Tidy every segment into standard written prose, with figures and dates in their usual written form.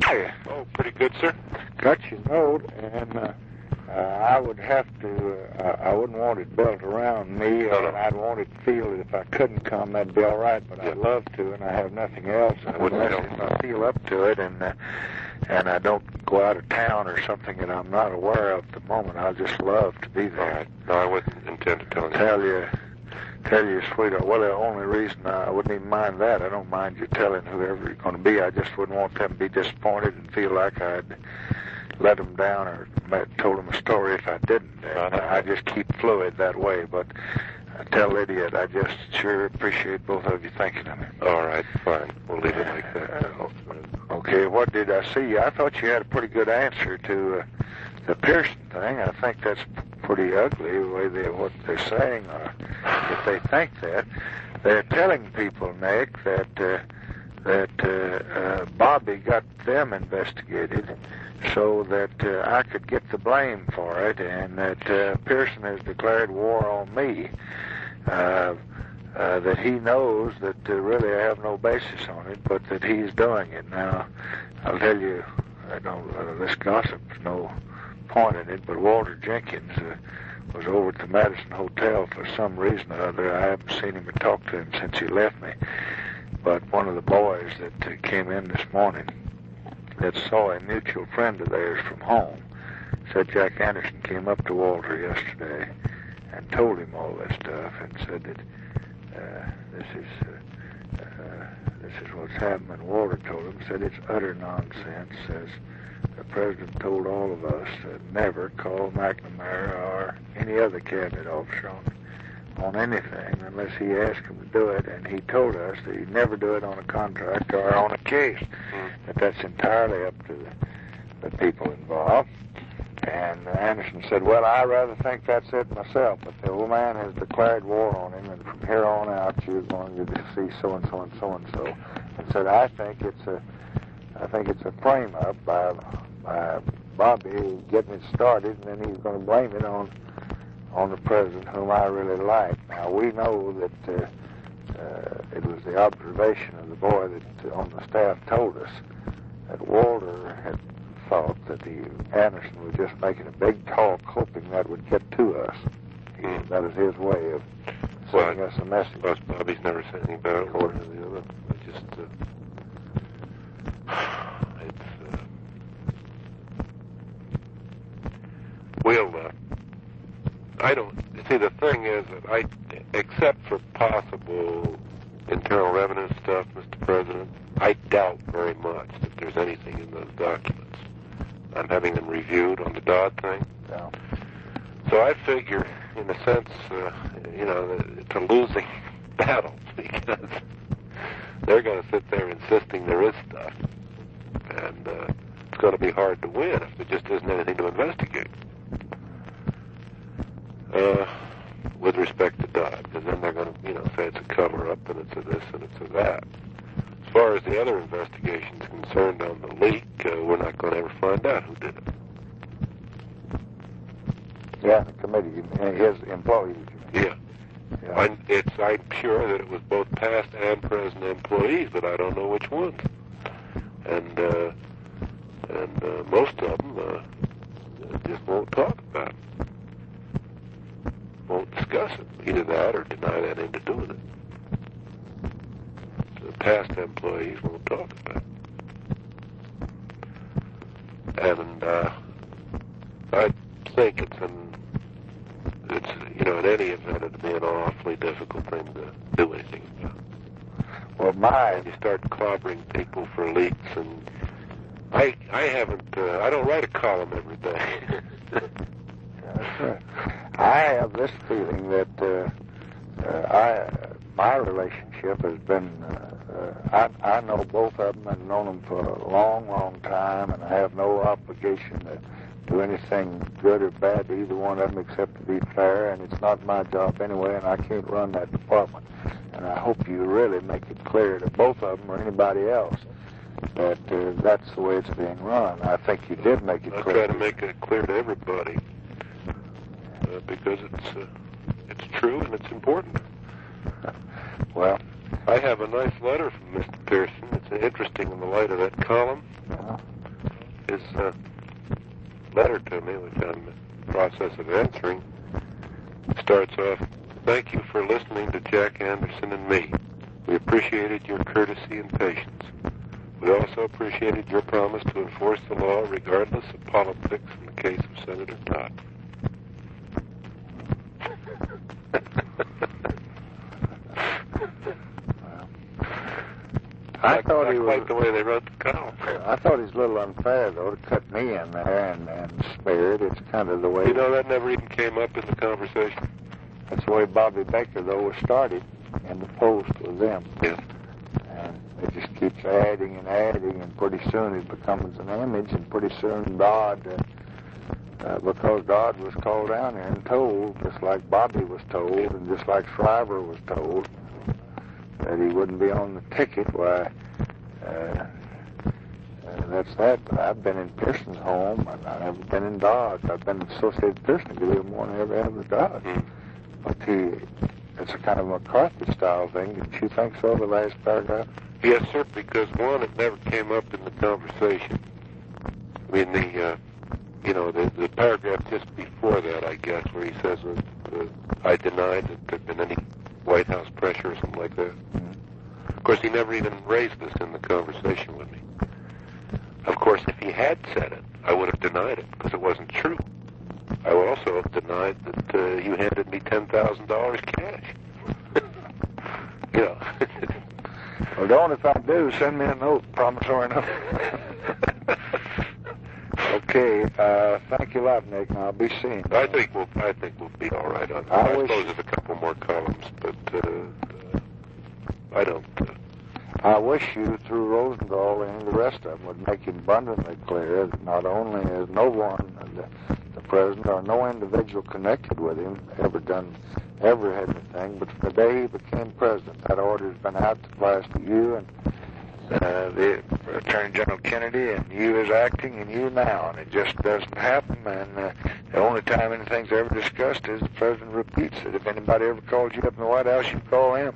Hey. Oh, pretty good, sir. Got your note, and I would have to, I wouldn't want it built around me, No. and I'd want it to feel that if I couldn't come, that'd be all right, but I'd love to, and I have nothing else. If I feel up to it, and I don't go out of town or something that I'm not aware of at the moment, I'd just love to be there. All right. No, I wouldn't intend to tell you. Tell your sweetheart. Well, the only reason I wouldn't even mind that, I don't mind you telling whoever you're going to be. I just wouldn't want them to be disappointed and feel like I'd let them down or told them a story if I didn't. I just keep fluid that way. But I tell Lydia, I just sure appreciate both of you thinking of me. All right, fine. We'll leave it like that. Okay, what did I see? I thought you had a pretty good answer to the Pearson thing. I think that's pretty ugly the way what they're saying. If they think that, they're telling people, Nick, that Bobby got them investigated so that I could get the blame for it, and that Pearson has declared war on me. That he knows that really I have no basis on it, but that he's doing it. Now, I'll tell you, I don't. This gossip's no point in it, but Walter Jenkins was over at the Madison Hotel for some reason or other. I haven't seen him or talked to him since he left me. But one of the boys that came in this morning that saw a mutual friend of theirs from home said Jack Anderson came up to Walter yesterday and told him all this stuff and said that this is what's happened. Walter told him, said it's utter nonsense, says the president told all of us to never call McNamara or any other cabinet officer on anything unless he asked him to do it, and he told us that he'd never do it on a contract or on a case, that that's entirely up to the people involved. And Anderson said, well, I rather think that's it myself, but the old man has declared war on him, and from here on out you're going to see so-and-so and so-and-so. And said, I think it's a frame-up by Bobby getting it started, and then he's going to blame it on the president, whom I really like. Now, we know that it was the observation of the boy that on the staff told us that Walter had thought that Anderson was just making a big talk, hoping that would get to us. That is his way of sending us a message. Plus, Bobby's never said anything about it, one or the other. I don't see. The thing is that except for possible internal revenue stuff, Mr. President, I doubt very much that there's anything in those documents. I'm having them reviewed on the Dodd thing. Yeah. So I figure, in a sense, it's a losing battle because they're going to sit there insisting there is stuff, and it's going to be hard to win if there just isn't anything to investigate. With respect to Dodd, because then they're going to, say it's a cover-up and it's a this and it's a that. As far as the other investigation's concerned on the leak, we're not going to ever find out who did it. Yeah, the committee, his employees. Yeah. I'm sure that it was both past and present employees, but I don't know which ones. And most of them just won't talk about it. Won't discuss it. Either that or deny that into doing it. So past employees won't talk about it. And I think in any event, it'd be an awfully difficult thing to do anything about. Well, you start clobbering people for leaks, and I don't write a column every day. That's right. I have this feeling that my relationship has been, I know both of them and known them for a long, long time, and I have no obligation to do anything good or bad to either one of them except to be fair, and it's not my job anyway, and I can't run that department. And I hope you really make it clear to both of them or anybody else that that's the way it's being run. I think you did make it clear. I try to make it clear to everybody. Because it's true and it's important. Well, I have a nice letter from Mr. Pearson. It's interesting in the light of that column. his letter to me, which I'm in the process of answering, starts off, "Thank you for listening to Jack Anderson and me. We appreciated your courtesy and patience. We also appreciated your promise to enforce the law regardless of politics in the case of Senator Todd." I thought he was like the way they wrote the column. I thought he was a little unfair, though, to cut me in there and spare it. It's kind of the way... You know, that never even came up in the conversation. That's the way Bobby Baker, though, was started in the Post with them. Yeah. And it just keeps adding, and pretty soon it becomes an image, and pretty soon Dodd, because Dodd was called down there and told, just like Bobby was told, and just like Shriver was told, that he wouldn't be on the ticket. Why, that's that. But I've been in Pearson's home, and I've never been in Dodd's. I've been associated with Pearson a good deal more than I ever have with Dodd. But it's a kind of McCarthy-style thing. Didn't you think so, the last paragraph? Yes, sir, because, one, it never came up in the conversation. I mean, the paragraph just before that, I guess, where he says, I denied that there'd been any White House pressure or something like that. Of course, he never even raised this in the conversation with me. Of course, if he had said it, I would have denied it, because it wasn't true. I would also have denied that you handed me $10,000 cash. You know. Well, don't, if I do, send me a note, promissory note. Okay, thank you a lot, Nick, and I'll be seeing you. I think we'll be all right on that. I suppose there's a couple more columns, but I don't. I wish you, through Rosendahl and the rest of them, would make it abundantly clear that not only has no one, the president, or no individual connected with him ever had anything, but from the day he became president, that order's been out to applies to you and the Attorney General Kennedy, and you as acting, and you now, and it just doesn't happen. And the only time anything's ever discussed is the president repeats it. If anybody ever called you up in the White House, you call him.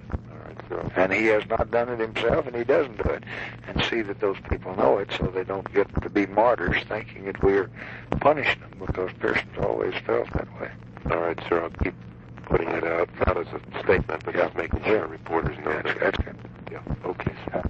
And he has not done it himself, and he doesn't do it. And see that those people know it, so they don't get to be martyrs thinking that we're punishing them, because Pearson's always felt that way. All right, sir, I'll keep putting it out, not as a statement, but just making sure reporters know that. That's good. Yeah, okay, sir.